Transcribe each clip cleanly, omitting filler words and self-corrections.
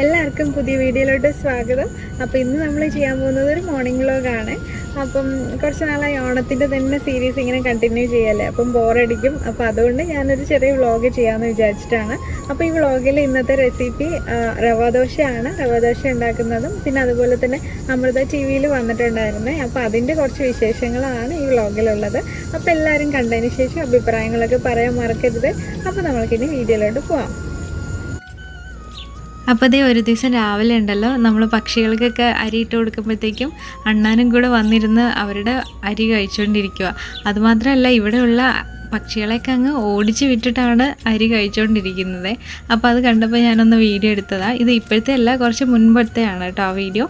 എല്ലാവർക്കും പുതിയ വീഡിയോയിലോട്ട് സ്വാഗതം. അപ്പോൾ ഇന്ന് നമ്മൾ ചെയ്യാൻ പോകുന്നത് ഒരു മോർണിംഗ് വ്ലോഗാണ്. അപ്പം കുറച്ച് നാളായി ഓണത്തിൻ്റെ തന്നെ സീരീസ് ഇങ്ങനെ കണ്ടിന്യൂ ചെയ്യല്ലേ, അപ്പം ബോറടിക്കും. അപ്പോൾ അതുകൊണ്ട് ഞാനൊരു ചെറിയ വ്ലോഗ് ചെയ്യാമെന്ന് വിചാരിച്ചിട്ടാണ്. അപ്പോൾ ഈ വ്ലോഗിൽ ഇന്നത്തെ റെസിപ്പി റവ ദോശയാണ്. റവ ദോശ ഉണ്ടാക്കുന്നതും പിന്നെ അതുപോലെ തന്നെ അമൃത TV-യിൽ വന്നിട്ടുണ്ടായിരുന്നേ. അപ്പോൾ അതിൻ്റെ കുറച്ച് വിശേഷങ്ങളാണ് ഈ വ്ലോഗിലുള്ളത്. അപ്പോൾ എല്ലാവരും കണ്ടതിന് ശേഷം അഭിപ്രായങ്ങളൊക്കെ പറയാൻ മറക്കരുത്. അപ്പോൾ നമ്മൾക്കിനി വീഡിയോയിലോട്ട് പോവാം. അപ്പോൾ അതേ ഒരു ദിവസം രാവിലെ ഉണ്ടല്ലോ, നമ്മൾ പക്ഷികൾക്കൊക്കെ അരി ഇട്ട് കൊടുക്കുമ്പോഴത്തേക്കും അണ്ണാനും കൂടെ വന്നിരുന്ന് അവരുടെ അരി കഴിച്ചുകൊണ്ടിരിക്കുക. അതുമാത്രമല്ല, ഇവിടെയുള്ള പക്ഷികളെയൊക്കെ അങ്ങ് ഓടിച്ച് വിട്ടിട്ടാണ് അരി കഴിച്ചുകൊണ്ടിരിക്കുന്നത്. അപ്പോൾ അത് കണ്ടപ്പോൾ ഞാനൊന്ന് വീഡിയോ എടുത്തതാണ്. ഇത് ഇപ്പോഴത്തെ അല്ല, കുറച്ച് മുൻപത്തെയാണ് കേട്ടോ ആ വീഡിയോ.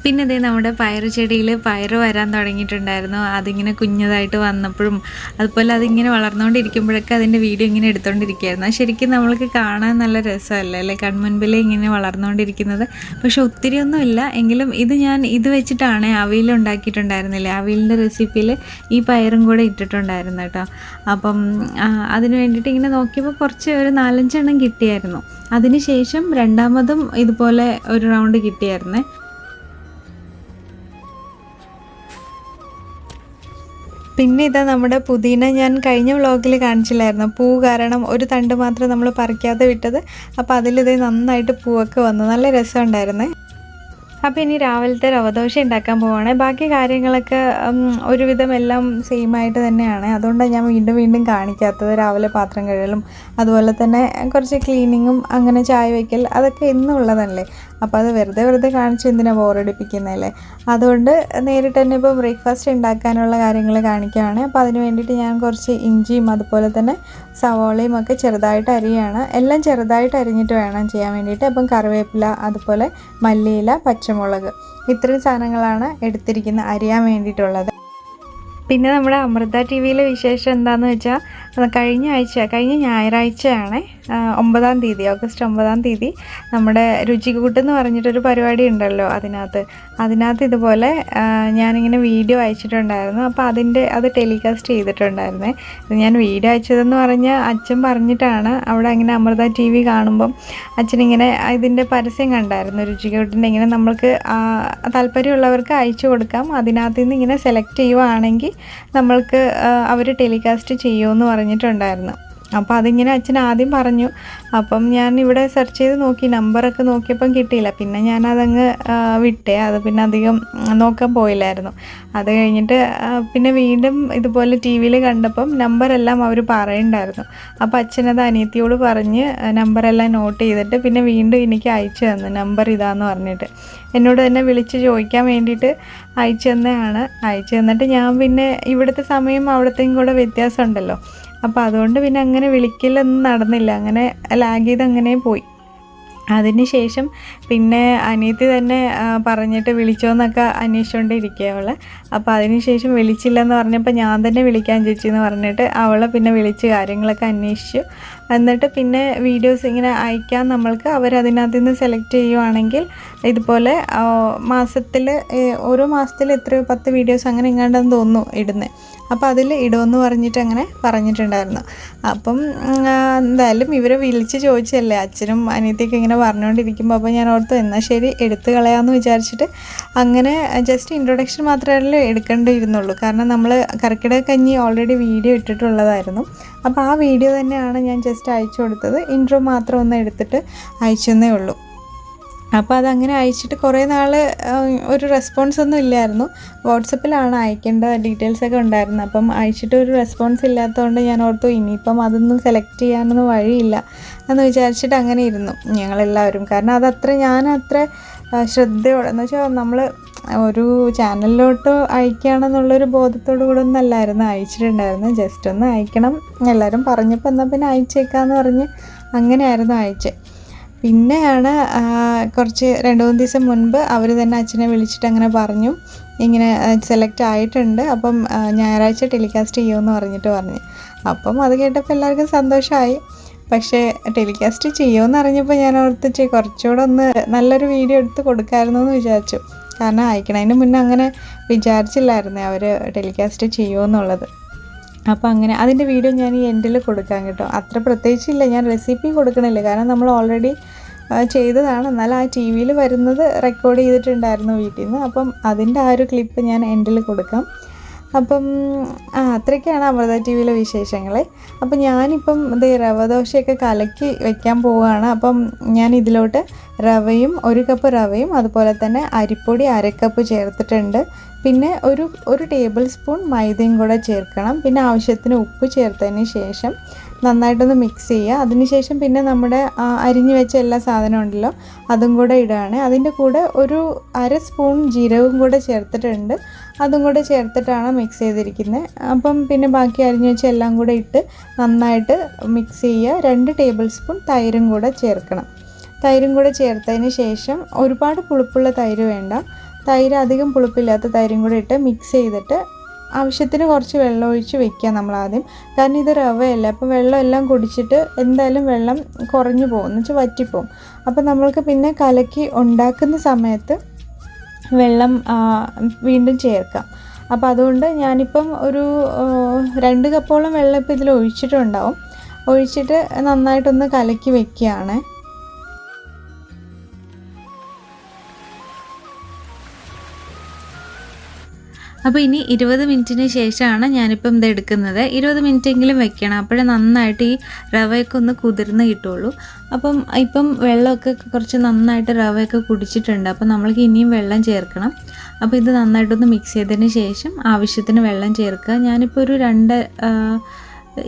പിന്നെ ഇതേ നമ്മുടെ പയറ് ചെടിയിൽ പയറ് വരാൻ തുടങ്ങിയിട്ടുണ്ടായിരുന്നു. അതിങ്ങനെ കുഞ്ഞതായിട്ട് വന്നപ്പോഴും അതുപോലെ അതിങ്ങനെ വളർന്നുകൊണ്ടിരിക്കുമ്പോഴൊക്കെ അതിൻ്റെ വീഡിയോ ഇങ്ങനെ എടുത്തുകൊണ്ടിരിക്കുകയായിരുന്നു. ശരിക്കും നമ്മൾക്ക് കാണാൻ നല്ല രസമല്ലേ അല്ലേ, കൺമുൻപിലേ ഇങ്ങനെ വളർന്നുകൊണ്ടിരിക്കുന്നത്. പക്ഷെ ഒത്തിരിയൊന്നും ഇല്ല എങ്കിലും ഇത് വെച്ചിട്ടാണ് അവിയൽ ഉണ്ടാക്കിയിട്ടുണ്ടായിരുന്നില്ലേ, അവിയലിൻ്റെ റെസിപ്പിയിൽ ഈ പയറും കൂടെ ഇട്ടിട്ടുണ്ടായിരുന്നു കേട്ടോ. അപ്പം അതിന് വേണ്ടിയിട്ട് ഇങ്ങനെ നോക്കിയപ്പോൾ കുറച്ച് ഒരു 4-5 എണ്ണം കിട്ടിയായിരുന്നു. അതിന് ശേഷം രണ്ടാമതും ഇതുപോലെ ഒരു റൗണ്ട് കിട്ടിയായിരുന്നേ. പിന്നെ ഇതാ നമ്മുടെ പുതിന ഞാൻ കഴിഞ്ഞ വ്ളോഗിൽ കാണിച്ചില്ലായിരുന്നു. പൂ കാരണം ഒരു തണ്ട് മാത്രം നമ്മൾ പറിക്കാതെ വിട്ടത്. അപ്പോൾ അതിലിത് നന്നായിട്ട് പൂവൊക്കെ വന്നു, നല്ല രസമുണ്ടായിരുന്നേ. അപ്പോൾ ഇനി രാവിലത്തെ റവദോശ ഉണ്ടാക്കാൻ പോവുകയാണ്. ബാക്കി കാര്യങ്ങളൊക്കെ ഒരുവിധം എല്ലാം സെയിമായിട്ട് തന്നെയാണ്. അതുകൊണ്ടാണ് ഞാൻ വീണ്ടും കാണിക്കാത്തത്. രാവിലെ പാത്രം കഴുകലും അതുപോലെ തന്നെ കുറച്ച് ക്ലീനിങ്ങും അങ്ങനെ ചായ വയ്ക്കൽ അതൊക്കെ എന്നും ഉള്ളതല്ലേ. അപ്പോൾ അത് വെറുതെ കാണിച്ച് എന്തിനാണ് ബോറടിപ്പിക്കുന്നതല്ലേ. അതുകൊണ്ട് നേരിട്ട് തന്നെ ഇപ്പോൾ ബ്രേക്ക്ഫാസ്റ്റ് ഉണ്ടാക്കാനുള്ള കാര്യങ്ങൾ കാണിക്കുകയാണ്. അപ്പോൾ അതിന് വേണ്ടിയിട്ട് ഞാൻ കുറച്ച് ഇഞ്ചിയും അതുപോലെ തന്നെ സവോളയും ഒക്കെ ചെറുതായിട്ട് അരിയാണ്. എല്ലാം ചെറുതായിട്ട് അരിഞ്ഞിട്ട് വേണം ചെയ്യാൻ വേണ്ടിയിട്ട്. അപ്പം കറിവേപ്പില അതുപോലെ മല്ലിയില പച്ചമുളക് ഇത്രയും സാധനങ്ങളാണ് എടുത്തിരിക്കുന്നത് അരിയാൻ വേണ്ടിയിട്ടുള്ളത്. പിന്നെ നമ്മുടെ അമൃത TV-യിലെ വിശേഷം എന്താണെന്ന് വെച്ചാൽ കഴിഞ്ഞ ഞായറാഴ്ചയാണ് 9-ാം തീയതി, ഓഗസ്റ്റ് 9-ാം തീയതി നമ്മുടെ രുചികൂട്ട് എന്ന് പറഞ്ഞിട്ടൊരു പരിപാടി ഉണ്ടല്ലോ. അതിനകത്ത് ഇതുപോലെ ഞാനിങ്ങനെ വീഡിയോ അയച്ചിട്ടുണ്ടായിരുന്നു. അപ്പോൾ അത് ടെലികാസ്റ്റ് ചെയ്തിട്ടുണ്ടായിരുന്നേ. ഞാൻ വീഡിയോ അയച്ചതെന്ന് പറഞ്ഞാൽ അച്ഛൻ പറഞ്ഞിട്ടാണ്. അവിടെ ഇങ്ങനെ അമൃത TV കാണുമ്പം അച്ഛനിങ്ങനെ ഇതിൻ്റെ പരസ്യം കണ്ടായിരുന്നു, രുചികൂട്ടിൻ്റെ. ഇങ്ങനെ നമ്മൾക്ക് താല്പര്യമുള്ളവർക്ക് അയച്ചു കൊടുക്കാം. അതിനകത്ത് നിന്ന് ഇങ്ങനെ സെലക്ട് ചെയ്യുവാണെങ്കിൽ നമ്മൾക്ക് അവർ ടെലികാസ്റ്റ് ചെയ്യുമെന്ന് പറഞ്ഞിട്ടുണ്ടായിരുന്നു. അപ്പോൾ അതിങ്ങനെ അച്ഛൻ ആദ്യം പറഞ്ഞു. അപ്പം ഞാൻ ഇവിടെ സെർച്ച് ചെയ്ത് നോക്കി, നമ്പറൊക്കെ നോക്കിയപ്പം കിട്ടിയില്ല. പിന്നെ ഞാനതങ്ങ് വിട്ടേ, അത് പിന്നെ അധികം നോക്കാൻ പോയില്ലായിരുന്നു. അത് കഴിഞ്ഞിട്ട് പിന്നെ വീണ്ടും ഇതുപോലെ TV-യിൽ കണ്ടപ്പം നമ്പറെല്ലാം അവർ പറയുന്നുണ്ടായിരുന്നു. അപ്പോൾ അച്ഛനത് അനിയത്തിയോട് പറഞ്ഞ് നമ്പറെല്ലാം നോട്ട് ചെയ്തിട്ട് പിന്നെ വീണ്ടും എനിക്ക് അയച്ചു തന്നു. നമ്പർ ഇതാന്ന് പറഞ്ഞിട്ട് എന്നോട് തന്നെ വിളിച്ച് ചോദിക്കാൻ വേണ്ടിയിട്ട് അയച്ചു തന്നിട്ട് ഞാൻ പിന്നെ ഇവിടുത്തെ സമയം അവിടത്തെയും കൂടെ വ്യത്യാസം ഉണ്ടല്ലോ. അപ്പോൾ അതുകൊണ്ട് പിന്നെ അങ്ങനെ വിളിക്കലൊന്നും നടന്നില്ല, അങ്ങനെ ലാഗ് ചെയ്ത് അങ്ങനെ പോയി. അതിന് ശേഷം പിന്നെ അനിയത്തി തന്നെ പറഞ്ഞിട്ട് വിളിച്ചോന്നൊക്കെ അന്വേഷിച്ചുകൊണ്ടിരിക്കുക അവൾ. അപ്പോൾ അതിന് ശേഷം വിളിച്ചില്ലെന്ന് പറഞ്ഞപ്പോൾ ഞാൻ തന്നെ വിളിക്കാൻ ചേച്ചിയെന്ന് പറഞ്ഞിട്ട് അവളെ പിന്നെ വിളിച്ച് കാര്യങ്ങളൊക്കെ അന്വേഷിച്ചു. എന്നിട്ട് പിന്നെ വീഡിയോസ് ഇങ്ങനെ അയക്കാൻ നമ്മൾക്ക് അവരതിനകത്ത് നിന്ന് സെലക്ട് ചെയ്യുവാണെങ്കിൽ ഇതുപോലെ ഓരോ മാസത്തിൽ എത്രയോ 10 വീഡിയോസ് അങ്ങനെ എങ്ങാണ്ടെന്ന് തോന്നുന്നു ഇടുന്നത്. അപ്പോൾ അതിൽ ഇടുമെന്ന് പറഞ്ഞിട്ട് അങ്ങനെ പറഞ്ഞിട്ടുണ്ടായിരുന്നു. അപ്പം എന്തായാലും ഇവരെ വിളിച്ച് ചോദിച്ചല്ലേ, അച്ഛനും അനിയത്തിയൊക്കെ ഇങ്ങനെ പറഞ്ഞുകൊണ്ടിരിക്കുമ്പോൾ അപ്പോൾ ഞാൻ ഓർത്തു എന്നാൽ ശരി എടുത്ത് കളയാമെന്ന് വിചാരിച്ചിട്ട് അങ്ങനെ ജസ്റ്റ് ഇൻട്രൊഡക്ഷൻ മാത്രമല്ലേ എടുക്കേണ്ടിയിരുന്നുള്ളൂ. കാരണം നമ്മൾ കർക്കിടക കഞ്ഞി ഓൾറെഡി വീഡിയോ ഇട്ടിട്ടുള്ളതായിരുന്നു. അപ്പോൾ ആ വീഡിയോ തന്നെയാണ് ഞാൻ ജസ്റ്റ് അയച്ചു കൊടുത്തത്. ഇൻട്രോ മാത്രം ഒന്ന് എടുത്തിട്ട് അയച്ചെന്നേ ഉള്ളൂ. അപ്പോൾ അതങ്ങനെ അയച്ചിട്ട് കുറേ നാൾ ഒരു റെസ്പോൺസ് ഒന്നും ഇല്ലായിരുന്നു. വാട്സപ്പിലാണ് അയക്കേണ്ട ഡീറ്റെയിൽസൊക്കെ ഉണ്ടായിരുന്നു. അപ്പം അയച്ചിട്ട് ഒരു റെസ്പോൺസ് ഇല്ലാത്തതുകൊണ്ട് ഞാൻ ഓർത്തു ഇനിയിപ്പം അതൊന്നും സെലക്ട് ചെയ്യാനൊന്നും വഴിയില്ല എന്ന് വിചാരിച്ചിട്ട് അങ്ങനെ ഇരുന്നു ഞങ്ങളെല്ലാവരും. കാരണം ഞാനത്ര ശ്രദ്ധയോടെ എന്ന് വെച്ചാൽ നമ്മൾ ഒരു ചാനലിലോട്ട് അയക്കുകയാണെന്നുള്ളൊരു ബോധത്തോടു കൂടെ ഒന്നല്ലായിരുന്നു അയച്ചിട്ടുണ്ടായിരുന്നു. ജസ്റ്റ് ഒന്ന് അയക്കണം എല്ലാവരും പറഞ്ഞപ്പോൾ എന്നാൽ പിന്നെ അയച്ചേക്കാമെന്ന് പറഞ്ഞ് അങ്ങനെയായിരുന്നു അയച്ചത്. പിന്നെയാണ് കുറച്ച് 2-3 ദിവസം മുൻപ് അവർ തന്നെ അച്ഛനെ വിളിച്ചിട്ട് അങ്ങനെ പറഞ്ഞു ഇങ്ങനെ സെലക്ട് ആയിട്ടുണ്ട്, അപ്പം ഞായറാഴ്ച ടെലികാസ്റ്റ് ചെയ്യുമെന്ന് പറഞ്ഞു. അപ്പം അത് കേട്ടപ്പോൾ എല്ലാവർക്കും സന്തോഷമായി. പക്ഷേ ടെലികാസ്റ്റ് ചെയ്യുമെന്ന് അറിഞ്ഞപ്പോൾ ഞാൻ ഓർത്തിച്ച് കുറച്ചുകൂടെ ഒന്ന് നല്ലൊരു വീഡിയോ എടുത്ത് കൊടുക്കാമായിരുന്നു എന്ന് വിചാരിച്ചു. കാരണം അയക്കണതിന് മുന്നേ അങ്ങനെ വിചാരിച്ചില്ലായിരുന്നേ അവർ ടെലികാസ്റ്റ് ചെയ്യുമെന്നുള്ളത്. അപ്പോൾ അങ്ങനെ അതിൻ്റെ വീഡിയോ ഞാൻ ഈ എൻഡിൽ കൊടുക്കാം കേട്ടോ. അത്ര പ്രത്യേകിച്ചില്ല, ഞാൻ റെസിപ്പി കൊടുക്കണില്ല. കാരണം നമ്മൾ ഓൾറെഡി ചെയ്തതാണ്. എന്നാൽ ആ ടി വിയിൽ വരുന്നത് റെക്കോർഡ് ചെയ്തിട്ടുണ്ടായിരുന്നു വീട്ടിൽ നിന്ന്. അപ്പം അതിൻ്റെ ആ ഒരു ക്ലിപ്പ് ഞാൻ എൻഡിൽ കൊടുക്കാം. അപ്പം അത്രയൊക്കെയാണ് അമൃത ടി വിയിലെ വിശേഷങ്ങൾ. അപ്പം ഞാനിപ്പം റവ ദോശയൊക്കെ കലക്കി വെക്കാൻ പോവുകയാണ്. അപ്പം ഞാൻ ഇതിലോട്ട് റവയും 1 കപ്പ് റവയും അതുപോലെ തന്നെ അരിപ്പൊടി 1/2 കപ്പ് ചേർത്തിട്ടുണ്ട്. പിന്നെ ഒരു ടേബിൾ സ്പൂൺ മൈദയും കൂടെ ചേർക്കണം. പിന്നെ ആവശ്യത്തിന് ഉപ്പ് ചേർത്തതിന് ശേഷം നന്നായിട്ടൊന്ന് മിക്സ് ചെയ്യുക. അതിനുശേഷം പിന്നെ നമ്മുടെ അരിഞ്ഞു വെച്ച എല്ലാ സാധനവും ഉണ്ടല്ലോ അതും കൂടെ ഇടുകയാണ്. അതിൻ്റെ കൂടെ ഒരു 1/2 സ്പൂൺ ജീരകവും കൂടെ ചേർത്തിട്ടുണ്ട്. അതും കൂടെ ചേർത്തിട്ടാണ് മിക്സ് ചെയ്തിരിക്കുന്നത്. അപ്പം പിന്നെ ബാക്കി അരിഞ്ഞു വെച്ച എല്ലാം കൂടെ ഇട്ട് നന്നായിട്ട് മിക്സ് ചെയ്യുക. 2 ടേബിൾ സ്പൂൺ തൈരും കൂടെ ചേർക്കണം. തൈരും കൂടെ ചേർത്തതിന് ശേഷം ഒരുപാട് പുളിപ്പുള്ള തൈര് വേണ്ട, തൈര് അധികം പുളിപ്പില്ലാത്ത തൈരും കൂടെ ഇട്ട് മിക്സ് ചെയ്തിട്ട് ആവശ്യത്തിന് കുറച്ച് വെള്ളം ഒഴിച്ച് വെക്കുക നമ്മൾ ആദ്യം. കാരണം ഇത് റവയല്ല, അപ്പോൾ വെള്ളം എല്ലാം കുടിച്ചിട്ട് എന്തായാലും വെള്ളം കുറഞ്ഞു പോകും, എന്ന് വെച്ചാൽ വറ്റിപ്പോവും. അപ്പോൾ നമ്മൾക്ക് പിന്നെ കലക്കി ഉണ്ടാക്കുന്ന സമയത്ത് വെള്ളം വീണ്ടും ചേർക്കാം. അപ്പോൾ അതുകൊണ്ട് ഞാനിപ്പം ഒരു 2 കപ്പോളം വെള്ളം ഇപ്പോൾ ഇതിൽ ഒഴിച്ചിട്ടുണ്ടാവും. ഒഴിച്ചിട്ട് നന്നായിട്ടൊന്ന് കലക്കി വെക്കുകയാണ്. അപ്പോൾ ഇനി 20 മിനിറ്റിന് ശേഷമാണ് ഞാനിപ്പം ഇത് എടുക്കുന്നത്. 20 മിനിറ്റെങ്കിലും വെക്കണം, അപ്പോഴേ നന്നായിട്ട് ഈ റവയൊക്കെ ഒന്ന് കുതിർന്ന് കിട്ടുള്ളൂ. അപ്പം ഇപ്പം വെള്ളമൊക്കെ കുറച്ച് നന്നായിട്ട് റവയൊക്കെ കുടിച്ചിട്ടുണ്ട്. അപ്പം നമ്മൾക്ക് ഇനിയും വെള്ളം ചേർക്കണം. അപ്പോൾ ഇത് നന്നായിട്ടൊന്ന് മിക്സ് ചെയ്തതിന് ശേഷം ആവശ്യത്തിന് വെള്ളം ചേർക്കുക. ഞാനിപ്പോൾ ഒരു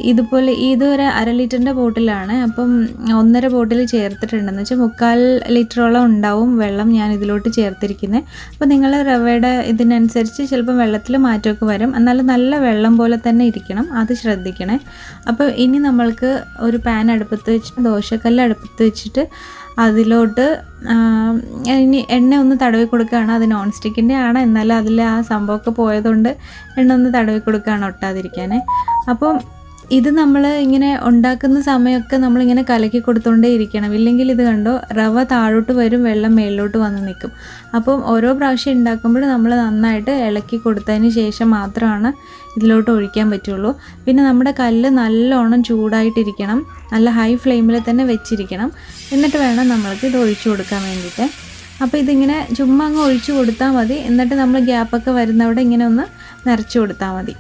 ഇതുപോലെ ഒരു 1/2 ലിറ്ററിൻ്റെ ബോട്ടിലാണ്. അപ്പം 1.5 ബോട്ടിൽ ചേർത്തിട്ടുണ്ടെന്ന് വെച്ചാൽ 3/4 ലിറ്ററോളം ഉണ്ടാവും വെള്ളം ഞാൻ ഇതിലോട്ട് ചേർത്തിരിക്കുന്നത്. അപ്പോൾ നിങ്ങൾ റവയുടെ ഇതിനനുസരിച്ച് ചിലപ്പോൾ വെള്ളത്തിൽ മാറ്റമൊക്കെ വരും, എന്നാലും നല്ല വെള്ളം പോലെ തന്നെ ഇരിക്കണം, അത് ശ്രദ്ധിക്കണേ. അപ്പോൾ ഇനി നമ്മൾക്ക് ഒരു പാൻ അടുപ്പത്ത് വെച്ചിട്ട് ദോശക്കല്ല് അടുപ്പത്ത് വെച്ചിട്ട് അതിലോട്ട് ഇനി എണ്ണ ഒന്ന് തടവി കൊടുക്കുകയാണ്. അത് നോൺ സ്റ്റിക്കിൻ്റെ ആണ്, എന്നാലും അതിൽ ആ സംഭവമൊക്കെ പോയതുകൊണ്ട് എണ്ണ ഒന്ന് തടവി കൊടുക്കുകയാണ് ഒട്ടാതിരിക്കാൻ. അപ്പം ഇത് നമ്മൾ ഇങ്ങനെ ഉണ്ടാക്കുന്ന സമയമൊക്കെ നമ്മളിങ്ങനെ കലക്കി കൊടുത്തുകൊണ്ടേ ഇരിക്കണം, ഇല്ലെങ്കിൽ ഇത് കണ്ടോ റവ താഴോട്ട് വരും, വെള്ളം മേളിലോട്ട് വന്ന് നിൽക്കും. അപ്പം ഓരോ പ്രാവശ്യം ഉണ്ടാക്കുമ്പോൾ നമ്മൾ നന്നായിട്ട് ഇളക്കി കൊടുത്തതിന് ശേഷം മാത്രമാണ് ഇതിലോട്ട് ഒഴിക്കാൻ പറ്റുള്ളൂ. പിന്നെ നമ്മുടെ കല്ല് നല്ലോണം ചൂടായിട്ടിരിക്കണം, നല്ല ഹൈ ഫ്ലെയിമിൽ തന്നെ വെച്ചിരിക്കണം. എന്നിട്ട് വേണം നമ്മൾക്ക് ഇത് ഒഴിച്ചു കൊടുക്കാൻ വേണ്ടിയിട്ട്. അപ്പോൾ ഇതിങ്ങനെ ചുമ്മാ അങ്ങ് ഒഴിച്ചു കൊടുത്താൽ മതി. എന്നിട്ട് നമ്മൾ ഗ്യാപ്പൊക്കെ വരുന്നവിടെ ഇങ്ങനെ ഒന്ന് നിറച്ച് കൊടുത്താൽ മതി.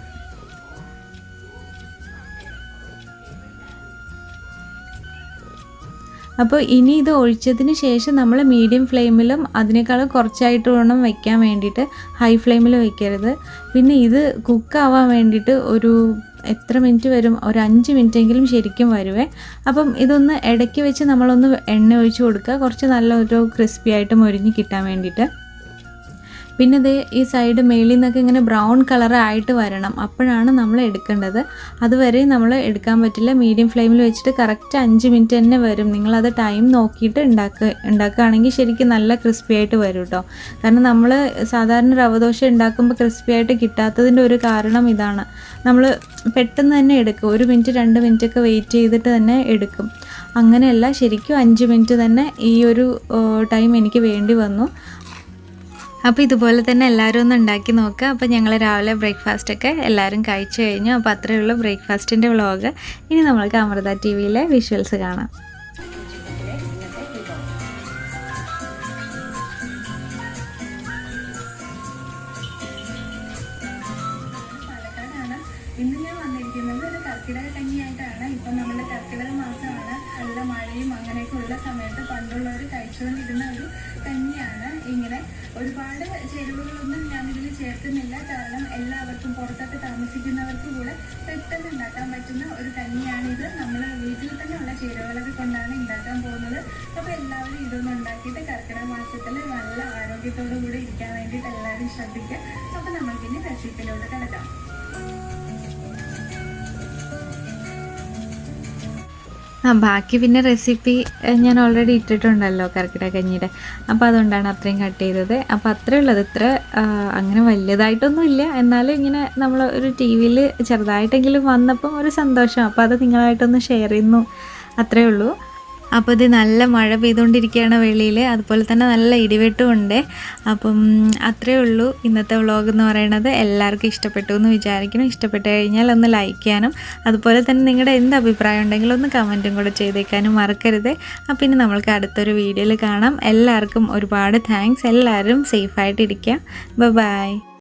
അപ്പോൾ ഇനി ഇത് ഒഴിച്ചതിന് ശേഷം നമ്മൾ മീഡിയം ഫ്ലെയിമിലും അതിനേക്കാളും കുറച്ചായിട്ട് വേണം വെക്കാൻ വേണ്ടിയിട്ട്, ഹൈ ഫ്ലെയിമിൽ വെക്കരുത്. പിന്നെ ഇത് കുക്കാവാൻ വേണ്ടിയിട്ട് ഒരു എത്ര മിനിറ്റ് വരും, ഒരു 5 മിനിറ്റെങ്കിലും ശരിക്കും വരുവേ. അപ്പം ഇതൊന്ന് ഇടയ്ക്ക് വെച്ച് നമ്മളൊന്ന് എണ്ണ ഒഴിച്ച് കൊടുക്കുക, കുറച്ച് നല്ലൊരു ക്രിസ്പി ആയിട്ട് മൊരിഞ്ഞ് കിട്ടാൻ വേണ്ടിയിട്ട്. പിന്നെ ഇത് ഈ സൈഡ് മേളിൽ നിന്നൊക്കെ ഇങ്ങനെ ബ്രൗൺ കളറായിട്ട് വരണം, അപ്പോഴാണ് നമ്മൾ എടുക്കേണ്ടത്. അതുവരെ നമ്മൾ എടുക്കാൻ പറ്റില്ല. മീഡിയം ഫ്ലെയിമിൽ വെച്ചിട്ട് കറക്റ്റ് 5 മിനിറ്റ് തന്നെ വരും. നിങ്ങളത് ടൈം നോക്കിയിട്ട് ഉണ്ടാക്കുകയാണെങ്കിൽ ശരിക്കും നല്ല ക്രിസ്പി ആയിട്ട് വരും കേട്ടോ. കാരണം നമ്മൾ സാധാരണ റവ ദോശ ഉണ്ടാക്കുമ്പോൾ ക്രിസ്പി ആയിട്ട് കിട്ടാത്തതിൻ്റെ ഒരു കാരണം ഇതാണ്. നമ്മൾ പെട്ടെന്ന് തന്നെ എടുക്കും, 1 മിനിറ്റ് 2 മിനിറ്റൊക്കെ വെയിറ്റ് ചെയ്തിട്ട് തന്നെ എടുക്കും. അങ്ങനെയല്ല, ശരിക്കും 5 മിനിറ്റ് തന്നെ ഈ ഒരു ടൈം എനിക്ക് വേണ്ടി വന്നു. അപ്പോൾ ഇതുപോലെ തന്നെ എല്ലാവരും ഒന്ന് ഉണ്ടാക്കി നോക്കുക. അപ്പോൾ ഞങ്ങൾ രാവിലെ ബ്രേക്ക്ഫാസ്റ്റൊക്കെ എല്ലാവരും കഴിച്ചു കഴിഞ്ഞു. അപ്പോൾ അത്രയേ ഉള്ളൂ ബ്രേക്ക്ഫാസ്റ്റിൻ്റെ വ്ളോഗ്. ഇനി നമ്മൾക്ക് അമൃത ടി വിയിലെ വിഷ്വൽസ് കാണാം. ഇന്ന് ഞാൻ വന്നിരിക്കുന്നത് ഒരു കർക്കിടക കഞ്ഞിയായിട്ടാണ്. ഇപ്പം നമ്മുടെ കർക്കിടക മാസമാണ്, നല്ല മഴയും അങ്ങനെയൊക്കെ ഉള്ള സമയത്ത് പണ്ടുള്ളവർ കഴിച്ചുകൊണ്ടിരുന്ന ഒരു കഞ്ഞിയാണ്. ഇങ്ങനെ ഒരുപാട് ചേരുവകളൊന്നും ഞാനിതിൽ ചേർക്കുന്നില്ല, കാരണം എല്ലാവർക്കും പുറത്തൊക്കെ താമസിക്കുന്നവർക്ക് കൂടെ പെട്ടെന്ന് ഉണ്ടാക്കാൻ പറ്റുന്ന ഒരു കഞ്ഞിയാണിത്. നമ്മൾ വീട്ടിൽ തന്നെ ഉള്ള ചേരുവകളൊക്കെ കൊണ്ടാണ് ഉണ്ടാക്കാൻ പോകുന്നത്. അപ്പോൾ എല്ലാവരും ഇതൊന്നും ഉണ്ടാക്കിയിട്ട് കർക്കിടക മാസത്തിൽ നല്ല ആരോഗ്യത്തോടു കൂടി ഇരിക്കാൻ വേണ്ടിയിട്ട് എല്ലാവരും ശ്രദ്ധിക്കുക. അപ്പോൾ നമ്മൾക്കിനി റെസിപ്പിയിലോട്ട് കിടക്കാം. ബാക്കി പിന്നെ റെസിപ്പി ഞാൻ ഓൾറെഡി ഇട്ടിട്ടുണ്ടല്ലോ കർക്കിടക കഞ്ഞിയുടെ, അപ്പോൾ അതുകൊണ്ടാണ് അത്രയും കട്ട് ചെയ്തത്. അപ്പോൾ അത്രയേ ഉള്ളത്. ഇത്ര അങ്ങനെ വലിയതായിട്ടൊന്നുമില്ല, എന്നാലും ഇങ്ങനെ നമ്മൾ ഒരു ടി വിയിൽ ചെറുതായിട്ടെങ്കിലും വന്നപ്പം ഒരു സന്തോഷം. അപ്പോൾ അത് നിങ്ങളായിട്ടൊന്ന് ഷെയർ ചെയ്യുന്നു, അത്രയേ ഉള്ളൂ. അപ്പോൾ ഇത് നല്ല മഴ പെയ്തുകൊണ്ടിരിക്കുകയാണ് വെളിയിൽ, അതുപോലെ തന്നെ നല്ല ഇടിവെട്ടും ഉണ്ട്. അപ്പം അത്രയേ ഉള്ളൂ ഇന്നത്തെ വ്ളോഗ് എന്ന് പറയുന്നത്. എല്ലാവർക്കും ഇഷ്ടപ്പെട്ടു എന്ന് വിചാരിക്കണം. ഇഷ്ടപ്പെട്ട് കഴിഞ്ഞാൽ ഒന്ന് ലൈക്ക് ചെയ്യാനും അതുപോലെ തന്നെ നിങ്ങളുടെ എന്ത് അഭിപ്രായം ഉണ്ടെങ്കിലും ഒന്ന് കമൻറ്റും കൂടെ ചെയ്തേക്കാനും മറക്കരുത്. അപ്പം ഇനി നമ്മൾക്ക് അടുത്തൊരു വീഡിയോയിൽ കാണാം. എല്ലാവർക്കും ഒരുപാട് താങ്ക്സ്. എല്ലാവരും സേഫായിട്ടിരിക്കുക. ബൈ.